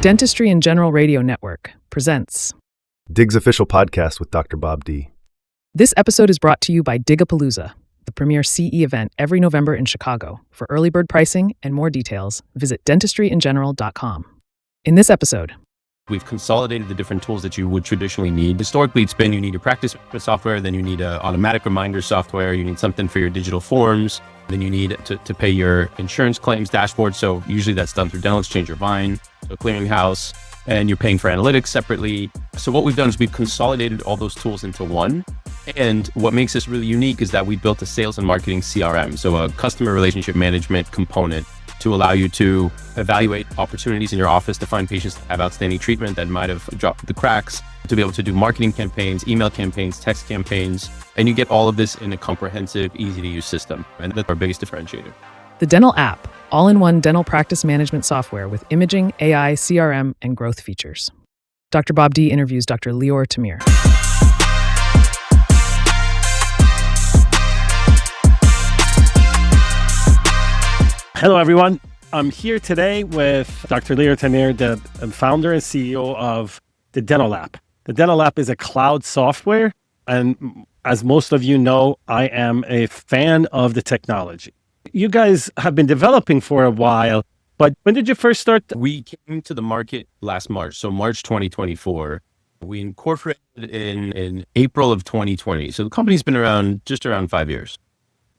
Dentistry and General Radio Network presents DIG's official podcast with Dr. Bob D. This episode is brought to you by Digapalooza, the premier CE event every November in Chicago. For early bird pricing and more details, visit dentistryingeneral.com. In this episode, we've consolidated the different tools that you would traditionally need. Historically, it's been you need a practice software, then you need an automatic reminder software, you need something for your digital forms, then you need to pay your insurance claims dashboard. So usually that's done through Dental Exchange or Vine, so clearinghouse, and you're paying for analytics separately. So what we've done is we've consolidated all those tools into one. And what makes this really unique is that we built a sales and marketing CRM, so a customer relationship management component to allow you to evaluate opportunities in your office to find patients that have outstanding treatment that might have dropped through the cracks, to be able to do marketing campaigns, email campaigns, text campaigns, and you get all of this in a comprehensive, easy-to-use system. And that's our biggest differentiator. the Dental app, all-in-one dental practice management software with imaging, AI, CRM, and growth features. Dr. Bob D interviews Dr. Lior Tamir. Hello, everyone. I'm here today with Dr. Lior Tamir, the founder and CEO of the Dental app. The Dental app is a cloud software, and as most of you know, I am a fan of the technology. You guys have been developing for a while, but when did you first start? We came to the market last March, so March 2024. We incorporated in April of 2020. So the company's been around just around 5 years.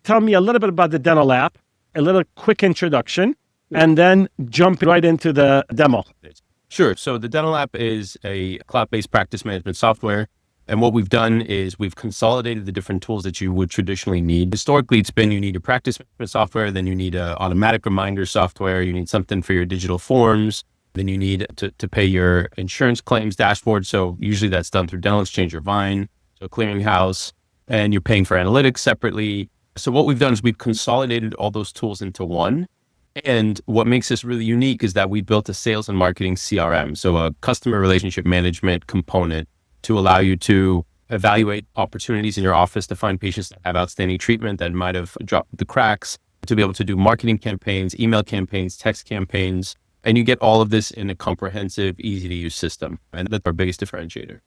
Tell me a little bit about the Dental app, a little quick introduction, and then jump right into the demo. Sure. So the Dental app is a cloud-based practice management software. And what we've done is we've consolidated the different tools that you would traditionally need. Historically, it's been you need a practice management software, then you need an automatic reminder software, you need something for your digital forms, then you need to pay your insurance claims dashboard. So usually that's done through Dental Exchange or Vine, so clearinghouse, and you're paying for analytics separately. So what we've done is we've consolidated all those tools into one. And what makes this really unique is that we built a sales and marketing CRM, so a customer relationship management component to allow you to evaluate opportunities in your office to find patients that have outstanding treatment that might have dropped through the cracks, to be able to do marketing campaigns, email campaigns, text campaigns, and you get all of this in a comprehensive, easy-to-use system. And that's our biggest differentiator.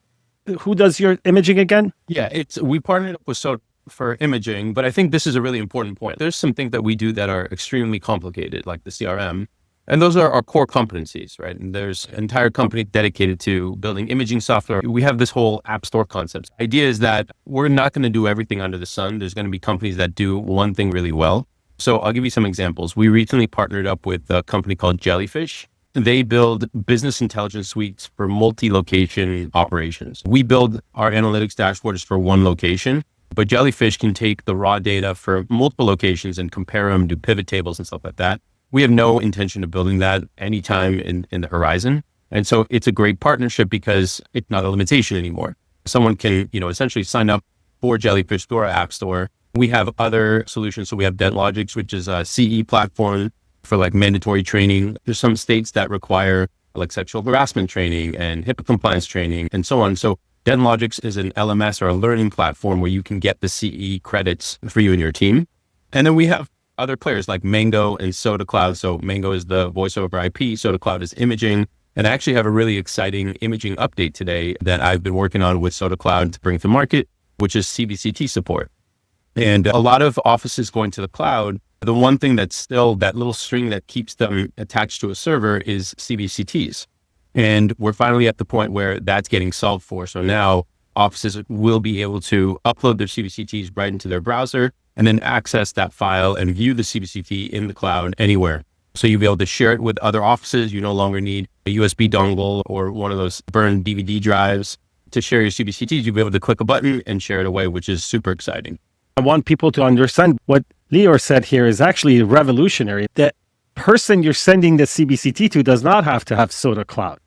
Who does your imaging again? Yeah, we partnered up with Soda for imaging, but I think this is a really important point. There's some things that we do that are extremely complicated, like the CRM, and those are our core competencies, right? And there's an entire company dedicated to building imaging software. We have this whole app store concept. The idea is that we're not going to do everything under the sun. There's going to be companies that do one thing really well. So I'll give you some examples. We recently partnered up with a company called Jellyfish. They build business intelligence suites for multi-location operations. We build our analytics dashboards for one location, but Jellyfish can take the raw data for multiple locations and compare them, do pivot tables and stuff like that. We have no intention of building that anytime in the horizon. And so it's a great partnership because it's not a limitation anymore. Someone can, essentially sign up for Jellyfish through our app store. We have other solutions. So we have DentLogix, which is a CE platform for like mandatory training. There's some states that require like sexual harassment training and HIPAA compliance training and so on. So DentLogix is an LMS or a learning platform where you can get the CE credits for you and your team. And then we have other players like Mango and Soda Cloud. So Mango is the voice over IP, Soda Cloud is imaging. And I actually have a really exciting imaging update today that I've been working on with Soda Cloud to bring to market, which is CBCT support. And a lot of offices going to the cloud, the one thing that's still that little string that keeps them attached to a server is CBCTs. And we're finally at the point where that's getting solved for. So now offices will be able to upload their CBCTs right into their browser and then access that file and view the CBCT in the cloud anywhere. So you'll be able to share it with other offices. You no longer need a USB dongle or one of those burned DVD drives to share your CBCTs. You'll be able to click a button and share it away, which is super exciting. I want people to understand what Lior said here is actually revolutionary. The person you're sending the CBCT to does not have to have Soda Cloud.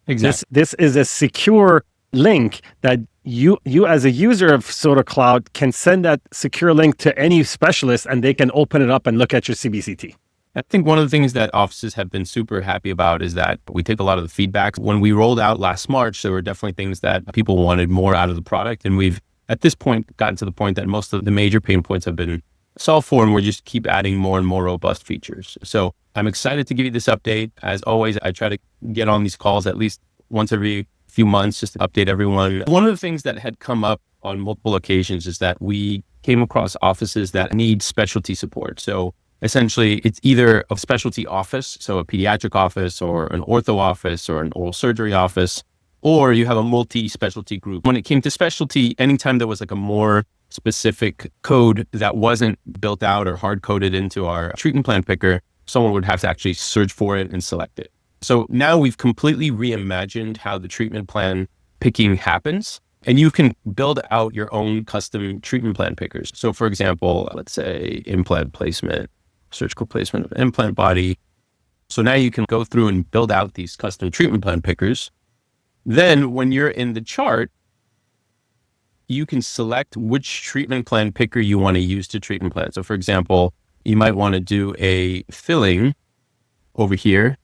Exactly. This is a secure link that you as a user of Soda Cloud can send that secure link to any specialist and they can open it up and look at your CBCT. I think one of the things that offices have been super happy about is that we take a lot of the feedback. When we rolled out last March, there were definitely things that people wanted more out of the product. And we've, at this point, gotten to the point that most of the major pain points have been solve for, and we're just keep adding more and more robust features. So I'm excited to give you this update. As always, I try to get on these calls at least once every few months just to update everyone. One of the things that had come up on multiple occasions is that we came across offices that need specialty support. So essentially, it's either a specialty office, so a pediatric office or an ortho office or an oral surgery office, or you have a multi-specialty group. When it came to specialty, anytime there was like a more specific code that wasn't built out or hard-coded into our treatment plan picker, someone would have to actually search for it and select it. So now we've completely reimagined how the treatment plan picking happens, and you can build out your own custom treatment plan pickers. So for example, let's say implant placement, surgical placement of implant body. So now you can go through and build out these custom treatment plan pickers. Then when you're in the chart, you can select which treatment plan picker you want to use to treatment plan. So for example, you might want to do a filling over here.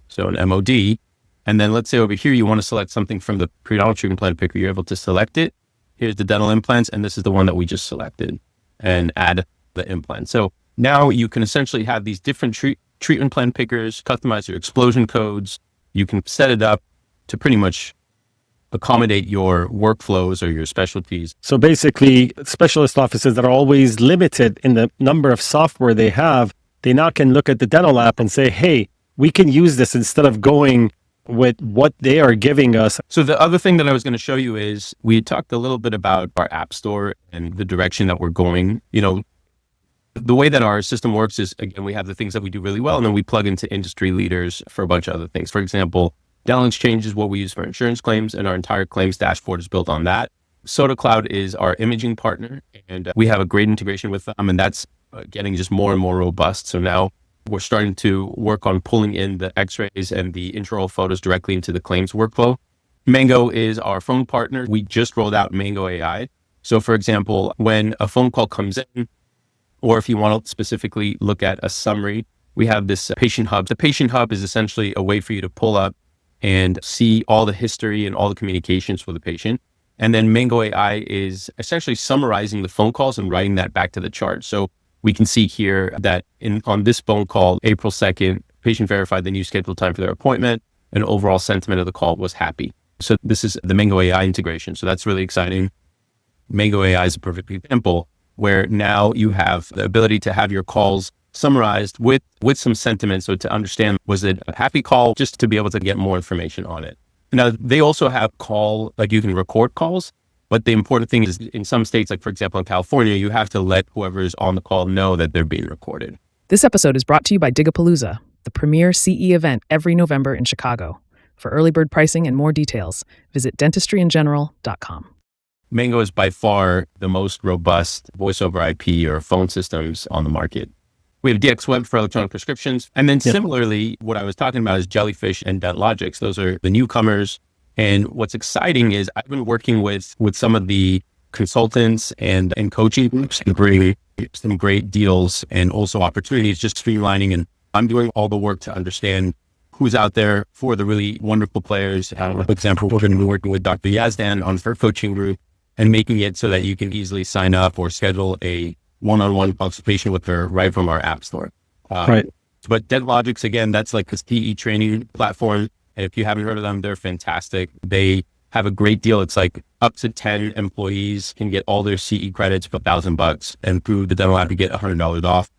So an MOD. And then let's say over here, you want to select something from the periodontal treatment plan picker. You're able to select it. Here's the dental implants. And this is the one that we just selected and add the implant. So now you can essentially have these different treatment plan pickers, customize your explosion codes. You can set it up to pretty much accommodate your workflows or your specialties. So basically, specialist offices that are always limited in the number of software they have, they now can look at the dental app and say, hey, we can use this instead of going with what they are giving us. So the other thing that I was going to show you is we talked a little bit about our app store and the direction that we're going. The way that our system works is, again, we have the things that we do really well, and then we plug into industry leaders for a bunch of other things. For example, Dental Exchange is what we use for insurance claims, and our entire claims dashboard is built on that. Soda Cloud is our imaging partner, and we have a great integration with them, and that's getting just more and more robust. So now we're starting to work on pulling in the x-rays and the intraoral photos directly into the claims workflow. Mango is our phone partner. We just rolled out Mango AI. So for example, when a phone call comes in, or if you want to specifically look at a summary, we have this patient hub. The patient hub is essentially a way for you to pull up and see all the history and all the communications for the patient. And then Mango AI is essentially summarizing the phone calls and writing that back to the chart. So we can see here that on this phone call, April 2nd, patient verified the new scheduled time for their appointment, and overall sentiment of the call was happy. So this is the Mango AI integration. So that's really exciting. Mango AI is a perfect example where now you have the ability to have your calls summarized with some sentiment. So to understand, was it a happy call, just to be able to get more information on it. Now, they also have you can record calls, but the important thing is in some states, like for example, in California, you have to let whoever is on the call know that they're being recorded. This episode is brought to you by Digapalooza, the premier CE event every November in Chicago. For early bird pricing and more details, visit dentistryingeneral.com. Mango is by far the most robust voice over IP or phone systems on the market. We have DX Web for electronic prescriptions. And then similarly, what I was talking about is Jellyfish and DentLogix. Those are the newcomers. And what's exciting is I've been working with some of the consultants and coaching groups to bring some great deals and also opportunities, just streamlining. And I'm doing all the work to understand who's out there for the really wonderful players. For example, we're going to be working with Dr. Yazdan on her coaching group and making it so that you can easily sign up or schedule a one-on-one consultation with her right from our app store. Right. But DentLogix, again, that's like this PE training platform. And if you haven't heard of them, they're fantastic. They have a great deal. It's like up to 10 employees can get all their CE credits for $1,000, and through the dental app, you get $100 off.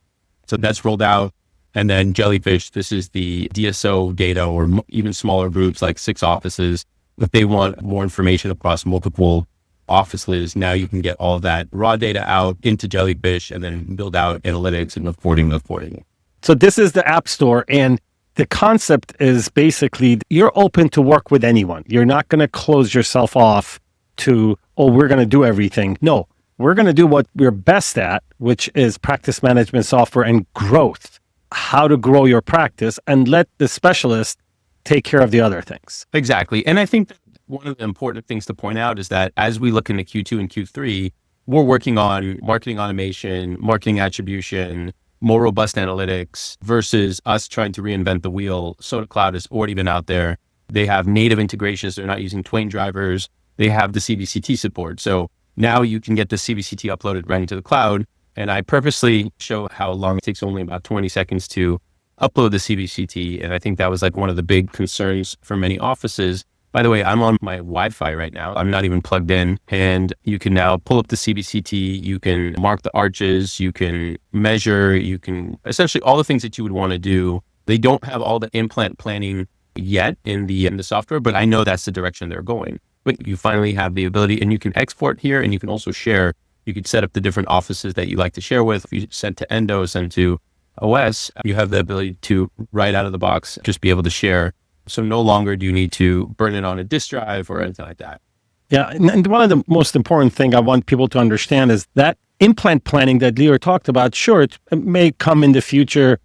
So that's rolled out. And then Jellyfish, this is the DSO data, or even smaller groups like 6 offices. If they want more information across multiple offices, now you can get all of that raw data out into Jellyfish and then build out analytics and reporting. So this is the App Store, and the concept is basically you're open to work with anyone. You're not going to close yourself off to, we're going to do everything. No, we're going to do what we're best at, which is practice management software and growth, how to grow your practice, and let the specialist take care of the other things. Exactly. And I think that one of the important things to point out is that as we look into Q2 and Q3, we're working on marketing automation, marketing attribution, more robust analytics versus us trying to reinvent the wheel. Soda Cloud has already been out there. They have native integrations. They're not using Twain drivers. They have the CBCT support. So now you can get the CBCT uploaded right into the cloud. And I purposely show how long it takes, only about 20 seconds to upload the CBCT. And I think that was like one of the big concerns for many offices. By the way, I'm on my Wi-Fi right now. I'm not even plugged in, and you can now pull up the CBCT. You can mark the arches, you can measure, you can essentially all the things that you would want to do. They don't have all the implant planning yet in the software, but I know that's the direction they're going. But you finally have the ability, and you can export here, and you can also share. You could set up the different offices that you like to share with. If you send to Endo, send to OS, you have the ability to, right out of the box, just be able to share. So no longer do you need to burn it on a disk drive or anything like that. Yeah. And one of the most important thing I want people to understand is that implant planning that Lior talked about, sure, it may come in the future,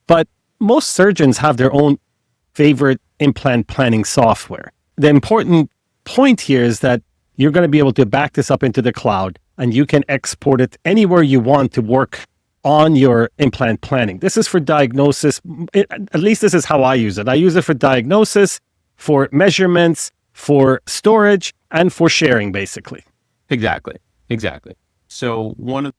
but most surgeons have their own favorite implant planning software. The important point here is that you're going to be able to back this up into the cloud, and you can export it anywhere you want to work on your implant planning. This is for diagnosis. At least this is how I use it. I use it for diagnosis, for measurements, for storage, and for sharing, basically. Exactly. So one of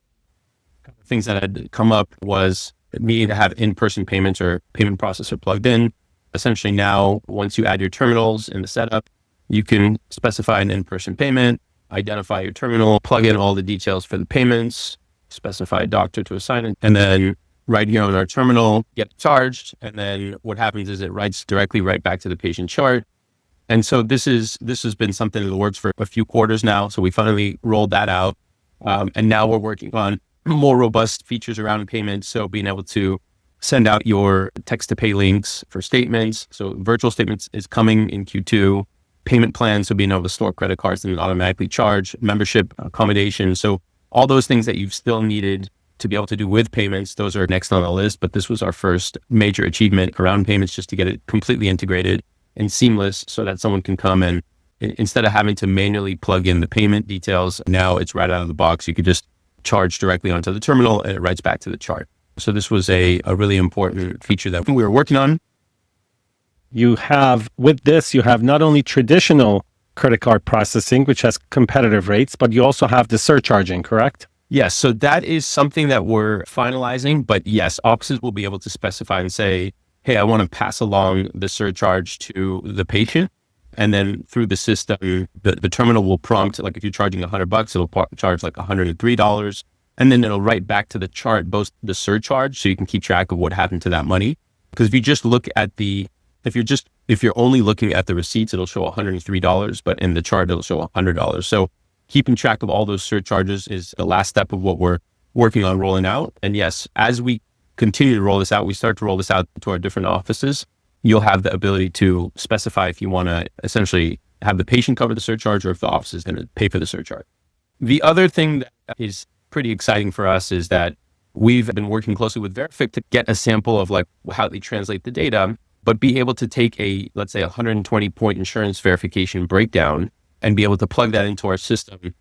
the things that had come up was needing to have in-person payments or payment processor plugged in. Essentially now, once you add your terminals in the setup, you can specify an in-person payment, identify your terminal, plug in all the details for the payments, specify a doctor to assign it, and then right here on our terminal, get charged. And then what happens is it writes directly right back to the patient chart. And so this has been something in the works for a few quarters now. So we finally rolled that out. And now we're working on more robust features around payments. So being able to send out your text to pay links for statements. So virtual statements is coming in Q2. Payment plans, so being able to store credit cards and automatically charge, membership accommodation. So all those things that you've still needed to be able to do with payments, those are next on the list. But this was our first major achievement around payments, just to get it completely integrated and seamless so that someone can come and instead of having to manually plug in the payment details, now it's right out of the box. You could just charge directly onto the terminal and it writes back to the chart. So this was a really important feature that we were working on. You have not only traditional credit card processing, which has competitive rates, but you also have the surcharging, correct? Yes. So that is something that we're finalizing. But yes, offices will be able to specify and say, hey, I want to pass along the surcharge to the patient. And then through the system, the terminal will prompt, like if you're charging $100, it'll charge like $103. And then it'll write back to the chart, both the surcharge, so you can keep track of what happened to that money. Because if you just look at if you're only looking at the receipts, it'll show $103, but in the chart, it'll show $100. So keeping track of all those surcharges is the last step of what we're working on rolling out. And yes, as we continue to roll this out, we start to roll this out to our different offices, you'll have the ability to specify if you want to essentially have the patient cover the surcharge or if the office is going to pay for the surcharge. The other thing that is pretty exciting for us is that we've been working closely with Verific to get a sample of like how they translate the data, but be able to take let's say 120 point insurance verification breakdown and be able to plug that into our system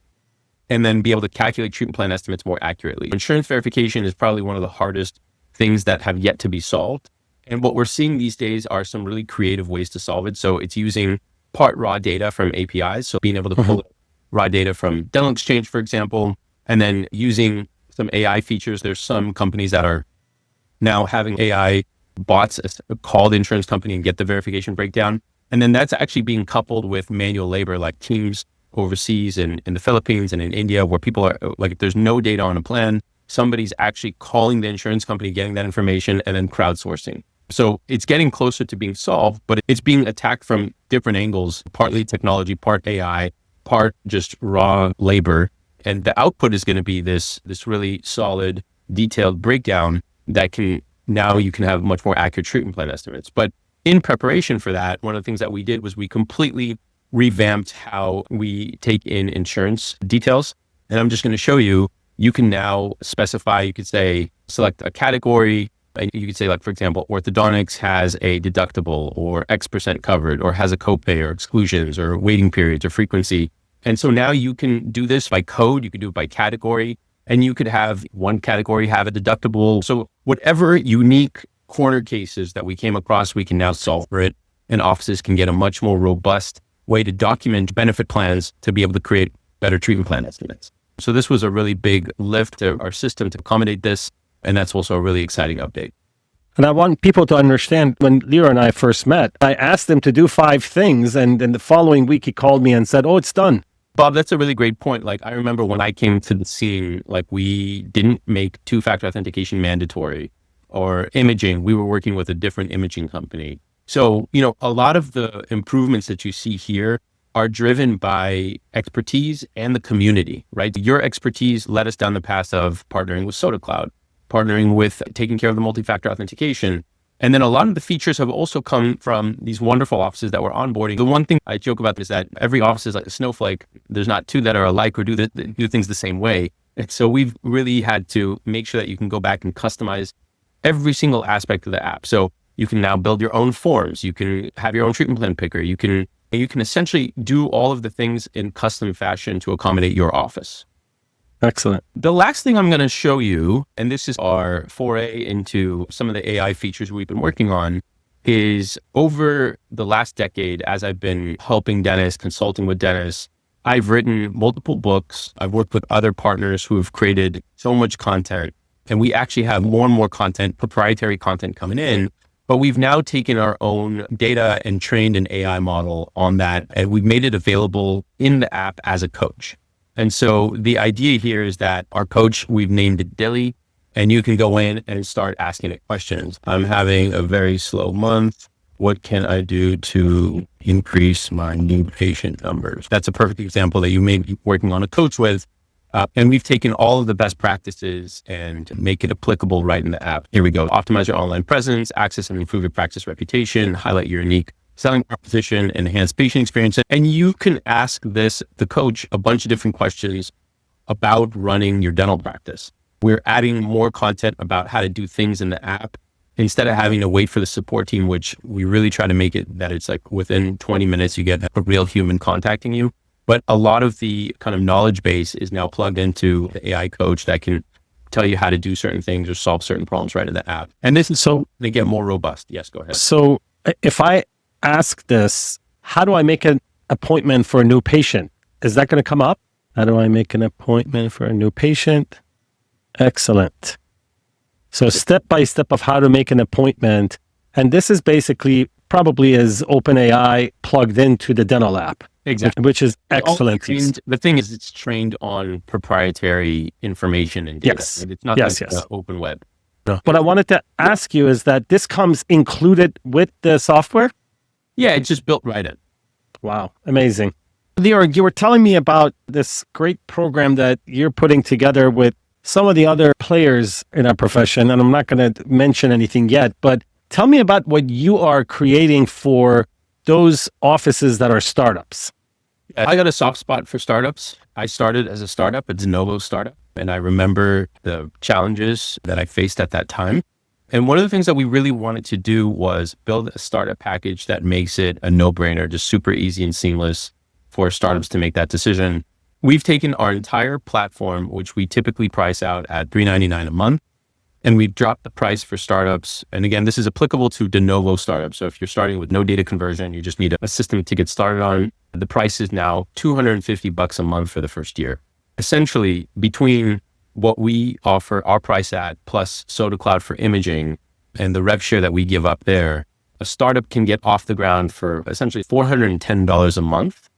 and then be able to calculate treatment plan estimates more accurately. Insurance verification is probably one of the hardest things that have yet to be solved. And what we're seeing these days are some really creative ways to solve it. So it's using part raw data from APIs. So being able to pull raw data from Dental Exchange, for example, and then using some AI features. There's some companies that are now having AI bots call the insurance company and get the verification breakdown. And then that's actually being coupled with manual labor, like teams overseas in the Philippines and in India, where people are like, if there's no data on a plan, somebody's actually calling the insurance company, getting that information, and then crowdsourcing. So it's getting closer to being solved, but it's being attacked from different angles, partly technology, part AI, part just raw labor. And the output is going to be this really solid, detailed breakdown that you can have much more accurate treatment plan estimates. But in preparation for that, one of the things that we did was we completely revamped how we take in insurance details. And I'm just going to show you, you can now specify, you could say, select a category. And you could say, like, for example, orthodontics has a deductible or X% covered or has a copay or exclusions or waiting periods or frequency. And so now you can do this by code, you could do it by category, and you could have one category have a deductible. So whatever unique corner cases that we came across, we can now solve for it. And offices can get a much more robust way to document benefit plans to be able to create better treatment plan estimates. So this was a really big lift to our system to accommodate this. And that's also a really exciting update. And I want people to understand, when Lior and I first met, I asked him to do 5 things. And then the following week, he called me and said, oh, it's done. Bob, that's a really great point. Like, I remember when I came to the scene, like, we didn't make 2-factor authentication mandatory or imaging. We were working with a different imaging company. So, a lot of the improvements that you see here are driven by expertise and the community, right? Your expertise led us down the path of partnering with SodaCloud, partnering with taking care of the multi-factor authentication. And then a lot of the features have also come from these wonderful offices that we're onboarding. The one thing I joke about is that every office is like a snowflake. There's not 2 that are alike or do things the same way. And so we've really had to make sure that you can go back and customize every single aspect of the app. So you can now build your own forms. You can have your own treatment plan picker. You can essentially do all of the things in custom fashion to accommodate your office. Excellent. The last thing I'm going to show you, and this is our foray into some of the AI features we've been working on, is over the last decade, as I've been helping dentists, consulting with dentists, I've written multiple books. I've worked with other partners who have created so much content, and we actually have more and more content, proprietary content coming in, but we've now taken our own data and trained an AI model on that, and we've made it available in the app as a coach. And so the idea here is that our coach, we've named it Dilly, and you can go in and start asking it questions. I'm having a very slow month. What can I do to increase my new patient numbers? That's a perfect example that you may be working on a coach with. And we've taken all of the best practices and make it applicable right in the app. Here we go. Optimize your online presence, access and improve your practice reputation, highlight your unique selling proposition, enhance patient experience. And you can ask the coach, a bunch of different questions about running your dental practice. We're adding more content about how to do things in the app instead of having to wait for the support team, which we really try to make it that it's like within 20 minutes, you get a real human contacting you. But a lot of the kind of knowledge base is now plugged into the AI coach that can tell you how to do certain things or solve certain problems right in the app. And this is so they get more robust. Yes, go ahead. So if I ask this, how do I make an appointment for a new patient? Is that going to come up? How do I make an appointment for a new patient? Excellent. So step by step of how to make an appointment. And this is basically probably as OpenAI plugged into the dental app. Exactly. Which is excellent. The thing is, it's trained on proprietary information and data. Yes. It's not like the open web. No. What I wanted to ask you is that this comes included with the software? Yeah, it's just built right in. Wow. Amazing. Lior, you were telling me about this great program that you're putting together with some of the other players in our profession, and I'm not going to mention anything yet, but tell me about what you are creating for those offices that are startups. I got a soft spot for startups. I started as a startup, a de novo startup, and I remember the challenges that I faced at that time. And one of the things that we really wanted to do was build a startup package that makes it a no-brainer, just super easy and seamless for startups to make that decision. We've taken our entire platform, which we typically price out at $399 a month, and we've dropped the price for startups. And again, this is applicable to de novo startups. So if you're starting with no data conversion, you just need a system to get started on, the price is now $250 a month for the first year. Essentially, between what we offer our price at plus SodaCloud for imaging and the rev share that we give up there, a startup can get off the ground for essentially $410 a month.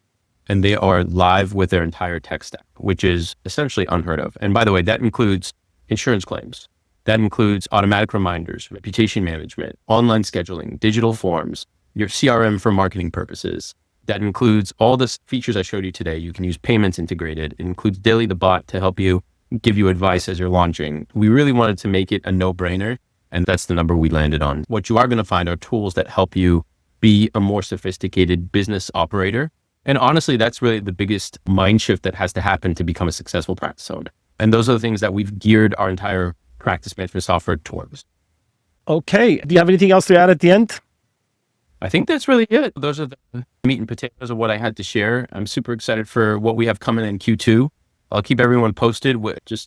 And they are live with their entire tech stack, which is essentially unheard of. And by the way, that includes insurance claims. That includes automatic reminders, reputation management, online scheduling, digital forms, your CRM for marketing purposes. That includes all the features I showed you today. You can use payments integrated. It includes Dilly the bot to help you give you advice as you're launching. We really wanted to make it a no-brainer, and that's the number we landed on. What you are going to find are tools that help you be a more sophisticated business operator. And honestly, that's really the biggest mind shift that has to happen to become a successful practice owner. And those are the things that we've geared our entire practice management software towards. Okay. Do you have anything else to add at the end? I think that's really it. Those are the meat and potatoes of what I had to share. I'm super excited for what we have coming in Q2. I'll keep everyone posted.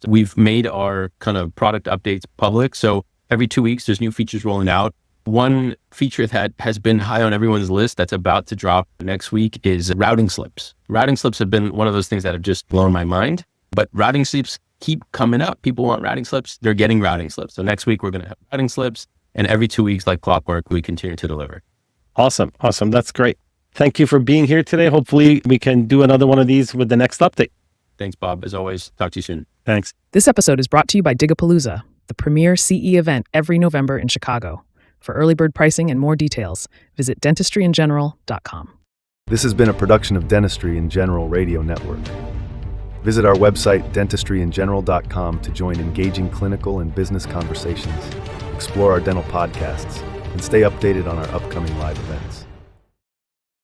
We've made our kind of product updates public. So every 2 weeks, there's new features rolling out. One feature that has been high on everyone's list that's about to drop next week is routing slips. Routing slips have been one of those things that have just blown my mind. But routing slips keep coming up. People want routing slips. They're getting routing slips. So next week, we're going to have routing slips. And every 2 weeks, like clockwork, we continue to deliver. Awesome. That's great. Thank you for being here today. Hopefully, we can do another one of these with the next update. Thanks, Bob. As always, talk to you soon. Thanks. This episode is brought to you by Digapalooza, the premier CE event every November in Chicago. For early bird pricing and more details, visit dentistryingeneral.com. This has been a production of Dentistry in General Radio Network. Visit our website, dentistryingeneral.com, to join engaging clinical and business conversations, explore our dental podcasts, and stay updated on our upcoming live events.